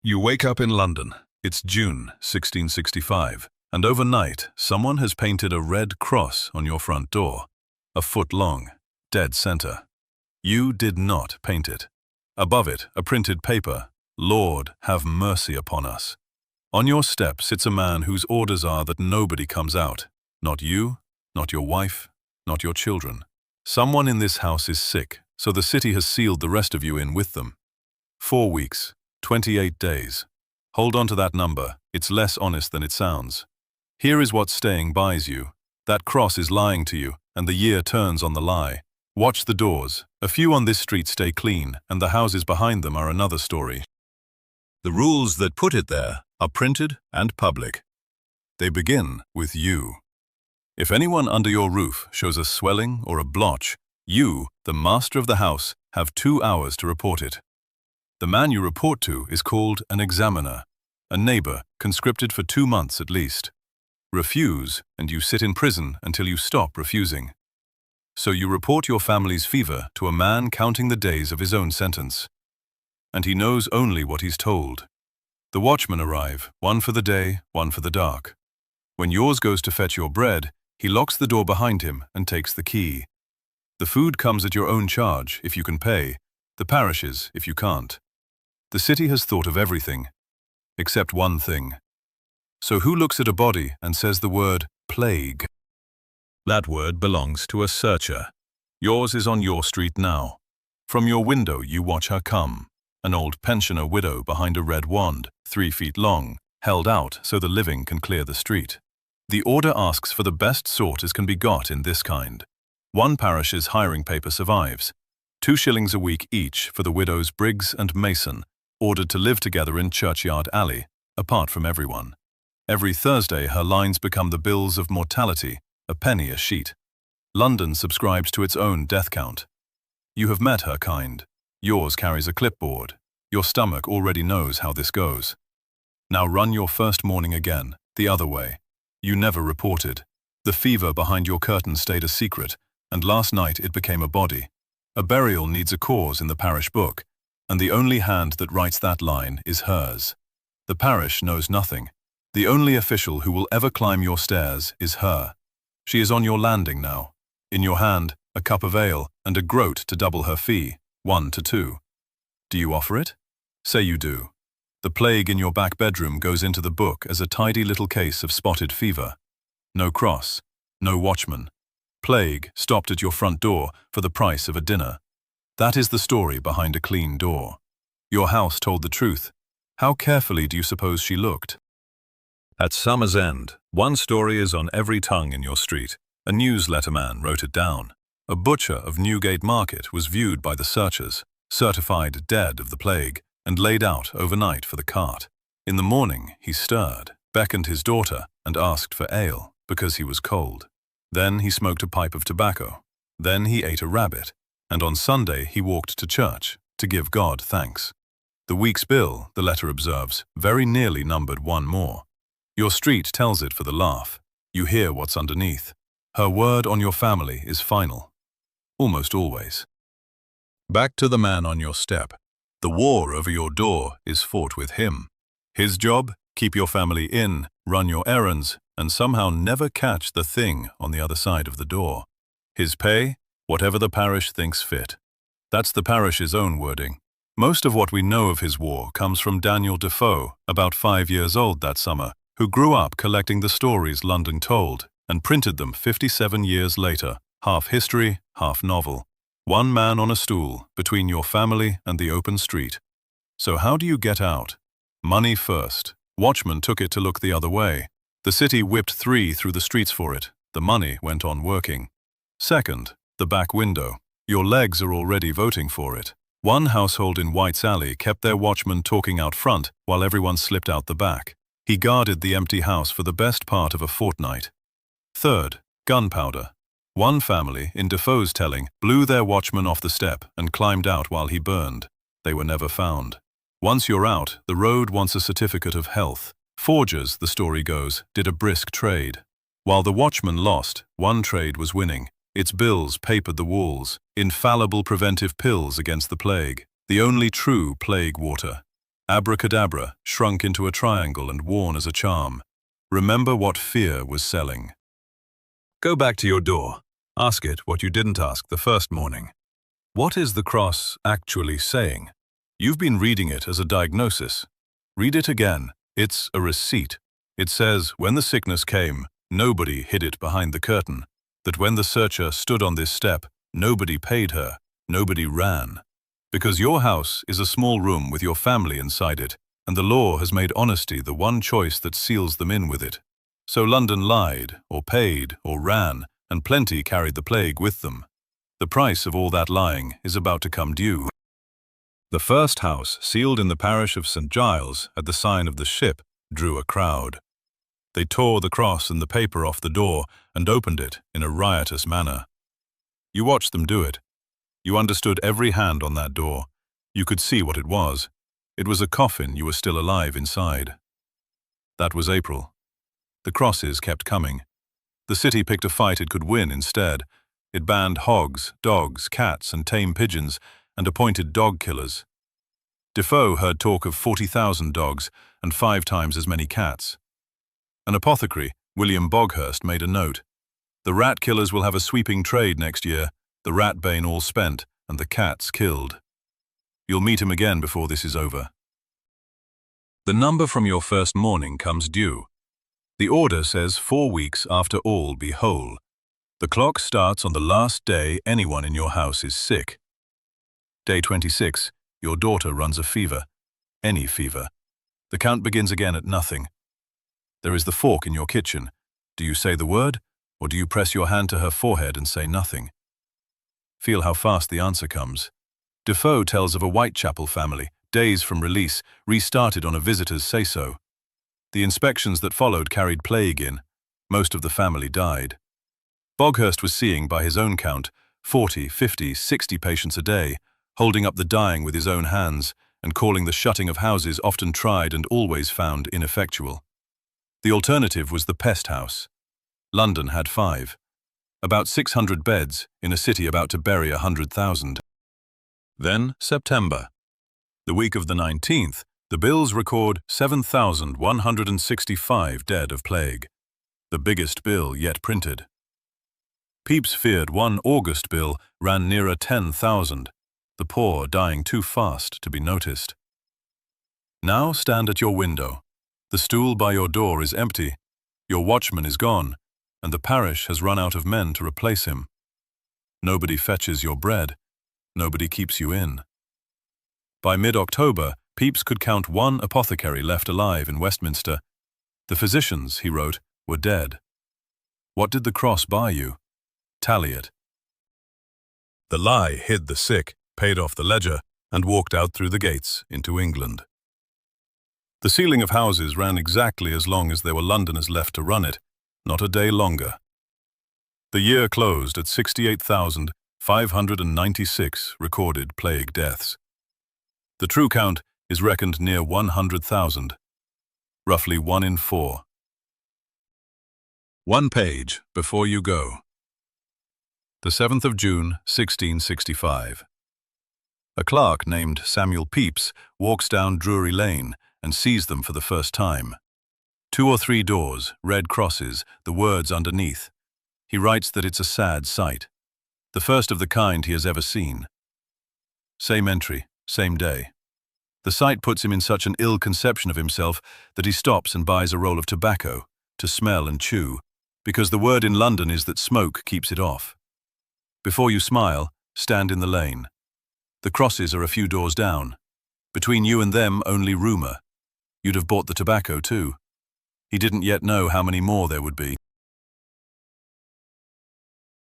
You wake up in London. It's June 1665, and overnight someone has painted a red cross on your front door, a foot long, dead center. You did not paint it. Above it, a printed paper, "Lord, have mercy upon us." On your step sits a man whose orders are that nobody comes out. Not you, not your wife, not your children. Someone in this house is sick, so the city has sealed the rest of you in with them. 4 weeks, 28 days. Hold on to that number, it's less honest than it sounds. Here is what staying buys you. That cross is lying to you, and the year turns on the lie. Watch the doors. A few on this street stay clean, and the houses behind them are another story. The rules that put it there are printed and public. They begin with you. If anyone under your roof shows a swelling or a blotch, you, the master of the house, have 2 hours to report it. The man you report to is called an examiner, a neighbor conscripted for 2 months at least. Refuse, and you sit in prison until you stop refusing. So you report your family's fever to a man counting the days of his own sentence. And he knows only what he's told. The watchmen arrive, one for the day, one for the dark. When yours goes to fetch your bread, he locks the door behind him and takes the key. The food comes at your own charge if you can pay, the parish's if you can't. The city has thought of everything, except one thing. So who looks at a body and says the word plague? That word belongs to a searcher. Yours is on your street now. From your window you watch her come, an old pensioner widow behind a red wand, 3 feet long, held out so the living can clear the street. The order asks for the best sort as can be got in this kind. 1 parish's hiring paper survives. 2 shillings a week each for the widows Briggs and Mason, ordered to live together in Churchyard Alley, apart from everyone. Every Thursday her lines become the bills of mortality, a penny a sheet. London subscribes to its own death count. You have met her kind. Yours carries a clipboard. Your stomach already knows how this goes. Now run your first morning again, the other way. You never reported. The fever behind your curtain stayed a secret, and last night it became a body. A burial needs a cause in the parish book, and the only hand that writes that line is hers. The parish knows nothing. The only official who will ever climb your stairs is her. She is on your landing now. In your hand, a cup of ale and a groat to double her fee, 1 to 2. Do you offer it? Say you do. The plague in your back bedroom goes into the book as a tidy little case of spotted fever. No cross, no watchman. Plague stopped at your front door for the price of a dinner. That is the story behind a clean door. Your house told the truth. How carefully do you suppose she looked? At summer's end, one story is on every tongue in your street. A newsletter man wrote it down. A butcher of Newgate Market was viewed by the searchers, certified dead of the plague, and laid out overnight for the cart. In the morning he stirred, beckoned his daughter, and asked for ale, because he was cold. Then he smoked a pipe of tobacco. Then he ate a rabbit. And on Sunday he walked to church, to give God thanks. The week's bill, the letter observes, very nearly numbered 1 more. Your street tells it for the laugh. You hear what's underneath. Her word on your family is final. Almost always. Back to the man on your step. The war over your door is fought with him. His job, keep your family in, run your errands, and somehow never catch the thing on the other side of the door. His pay, whatever the parish thinks fit. That's the parish's own wording. Most of what we know of his war comes from Daniel Defoe, about 5 years old that summer, who grew up collecting the stories London told and printed them 57 years later, half history, half novel. 1 man on a stool between your family and the open street. So how do you get out? Money first. Watchman took it to look the other way. The city whipped 3 through the streets for it. The money went on working. Second, the back window. Your legs are already voting for it. 1 household in White's Alley kept their watchman talking out front while everyone slipped out the back. He guarded the empty house for the best part of a fortnight. Third, gunpowder. 1 family, in Defoe's telling, blew their watchman off the step and climbed out while he burned. They were never found. Once you're out, the road wants a certificate of health. Forgers, the story goes, did a brisk trade. While the watchman lost, 1 trade was winning. Its bills papered the walls, infallible preventive pills against the plague, the only true plague water. Abracadabra shrunk into a triangle and worn as a charm. Remember what fear was selling. Go back to your door. Ask it what you didn't ask the first morning. What is the cross actually saying? You've been reading it as a diagnosis. Read it again. It's a receipt. It says, when the sickness came, nobody hid it behind the curtain. That when the searcher stood on this step, nobody paid her, nobody ran. Because your house is a small room with your family inside it, and the law has made honesty the one choice that seals them in with it. So London lied, or paid, or ran, and plenty carried the plague with them. The price of all that lying is about to come due. The first house, sealed in the parish of St. Giles, at the sign of the ship, drew a crowd. They tore the cross and the paper off the door and opened it in a riotous manner. You watched them do it. You understood every hand on that door. You could see what it was. It was a coffin you were still alive inside. That was April. The crosses kept coming. The city picked a fight it could win instead. It banned hogs, dogs, cats, and tame pigeons, and appointed dog killers. Defoe heard talk of 40,000 dogs and 5 times as many cats. An apothecary, William Boghurst, made a note. The rat killers will have a sweeping trade next year, the rat bane all spent, and the cats killed. You'll meet him again before this is over. The number from your first morning comes due. The order says 4 weeks after all be whole. The clock starts on the last day anyone in your house is sick. Day 26, your daughter runs a fever. Any fever. The count begins again at nothing. There is the fork in your kitchen. Do you say the word, or do you press your hand to her forehead and say nothing? Feel how fast the answer comes. Defoe tells of a Whitechapel family, days from release, restarted on a visitor's say-so. The inspections that followed carried plague in. Most of the family died. Boghurst was seeing, by his own count, 40, 50, 60 patients a day, holding up the dying with his own hands and calling the shutting of houses often tried and always found ineffectual. The alternative was the pest house. London had 5. About 600 beds in a city about to bury 100,000. Then September. The week of the 19th, the bills record 7,165 dead of plague. The biggest bill yet printed. Pepys feared one August bill ran nearer 10,000, the poor dying too fast to be noticed. Now stand at your window. The stool by your door is empty, your watchman is gone, and the parish has run out of men to replace him. Nobody fetches your bread, nobody keeps you in. By mid-October, Pepys could count 1 apothecary left alive in Westminster. The physicians, he wrote, were dead. What did the cross buy you? Tally it. The lie hid the sick, paid off the ledger, and walked out through the gates into England. The sealing of houses ran exactly as long as there were Londoners left to run it, not a day longer. The year closed at 68,596 recorded plague deaths. The true count is reckoned near 100,000, roughly 1 in 4. 1 page before you go. The 7th of June, 1665. A clerk named Samuel Pepys walks down Drury Lane and sees them for the first time. 2 or 3 doors, red crosses, the words underneath. He writes that it's a sad sight, the first of the kind he has ever seen. Same entry, same day. The sight puts him in such an ill conception of himself that he stops and buys a roll of tobacco to smell and chew, because the word in London is that smoke keeps it off. Before you smile, stand in the lane. The crosses are a few doors down. Between you and them, only rumour. You'd have bought the tobacco too. He didn't yet know how many more there would be.